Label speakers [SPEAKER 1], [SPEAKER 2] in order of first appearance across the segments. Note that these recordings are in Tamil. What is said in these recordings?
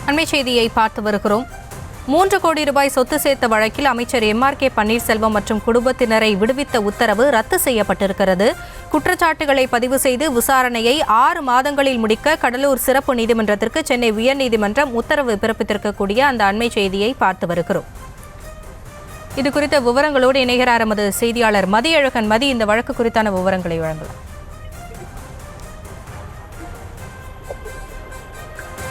[SPEAKER 1] அண்மை செய்தியை பார்த்து வருகிறோம். 3 கோடி ரூபாய் சொத்து சேர்த்த வழக்கில் அமைச்சர் எம்.ஆர்.கே. பன்னீர்செல்வம் மற்றும் குடும்பத்தினரை விடுவித்த உத்தரவு ரத்து செய்யப்பட்டிருக்கிறது. குற்றச்சாட்டுகளை பதிவு செய்து விசாரணையை 6 மாதங்களில் முடிக்க கடலூர் சிறப்பு நீதிமன்றத்திற்கு சென்னை உயர்நீதிமன்றம் உத்தரவு பிறப்பித்திருக்கக்கூடிய அந்த அண்மை செய்தியை பார்த்து வருகிறோம். இது குறித்த விவரங்களோடு இணைகிறார் எமது செய்தியாளர் மதியழகன். மதி, இந்த வழக்கு குறித்தான விவரங்களை வழங்கலாம்.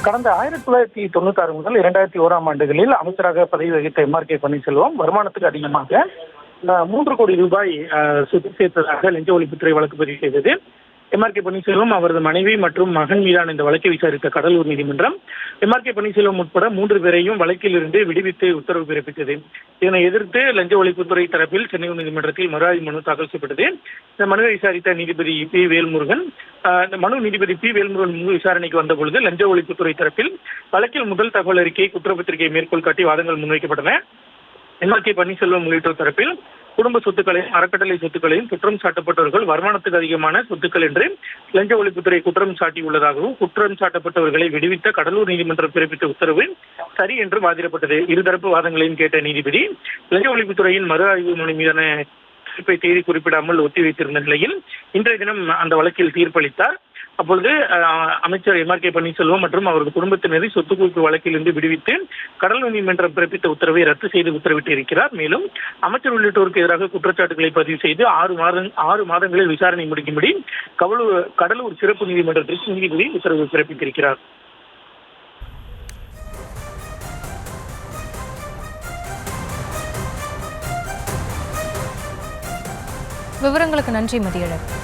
[SPEAKER 2] கடந்த 1996 முதல் 2001 ஆண்டுகளில் அமைச்சராக பதவி வகித்த எம்.ஆர்.கே. பன்னீர்செல்வம் வருமானத்துக்கு அதிகமாக 3 கோடி ரூபாய் சொத்து சேர்த்ததாக லஞ்ச ஒழிப்புத்துறை வழக்கு பதிவு செய்தது. எம்.ஆர்.கே. பன்னீர்செல்வம், அவரது மனைவி மற்றும் மகன் மீதான இந்த வழக்கை விசாரித்த கடலூர் நீதிமன்றம் எம்.ஆர்.கே. பன்னீர்செல்வம் உட்பட 3 பேரையும் வழக்கில் இருந்து விடுவித்து உத்தரவு பிறப்பித்தது. இதனை எதிர்த்து லஞ்ச ஒழிப்புத்துறை தரப்பில் சென்னை நீதிமன்றத்தில் மறுஆய்வு மனு தாக்கல் செய்யப்பட்டது. இந்த மனுவை விசாரித்த நீதிபதி பி. வேல்முருகன் முன் விசாரணைக்கு வந்த பொழுது லஞ்ச ஒழிப்புத்துறை தரப்பில் வழக்கில் முதல் தகவல் அறிக்கை, குற்றப்பத்திரிகை மேற்கோள் காட்டி வாதங்கள் முன்வைக்கப்பட்டன. எம்.ஆர்.கே. பன்னீர்செல்வம் உள்ளிட்டோர் தரப்பில் குடும்ப சொத்துக்களையும் அறக்கட்டளை சொத்துக்களையும் குற்றம் சாட்டப்பட்டவர்கள் வருமானத்துக்கு அதிகமான சொத்துக்கள் என்று லஞ்ச ஒழிப்புத்துறை குற்றம் சாட்டியுள்ளதாகவும் குற்றம் சாட்டப்பட்டவர்களை விடுவித்த கடலூர் நீதிமன்றம் பிறப்பித்த உத்தரவு சரி என்று வாதிடப்பட்டது. இருதரப்பு வாதங்களையும் கேட்ட நீதிபதி லஞ்ச ஒழிப்புத்துறையின் மறு ஆய்வு மனு மீதான தீர்ப்பை தேதி குறிப்பிடாமல் ஒத்திவைத்திருந்த நிலையில் இன்றைய தினம் அந்த வழக்கில் தீர்ப்பளித்தார். அப்பொழுது அமைச்சர் எம்.ஆர்.கே. பன்னீர்செல்வம் மற்றும் அவரது குடும்பத்தினரை சொத்து குவிப்பு வழக்கிலிருந்து விடுவித்து கடலூர் நீதிமன்றம் பிறப்பித்த உத்தரவை ரத்து செய்து உத்தரவிட்டு இருக்கிறார். மேலும் அமைச்சர் உள்ளிட்டோருக்கு எதிராக குற்றச்சாட்டுகளை பதிவு செய்து 6 மாதங்களில் விசாரணை முடிக்கும்படி கடலூர் சிறப்பு நீதிமன்றத்திற்கு நீதிபதி உத்தரவு பிறப்பித்திருக்கிறார்.
[SPEAKER 1] விவரங்களுக்கு நன்றி மதியழகன்.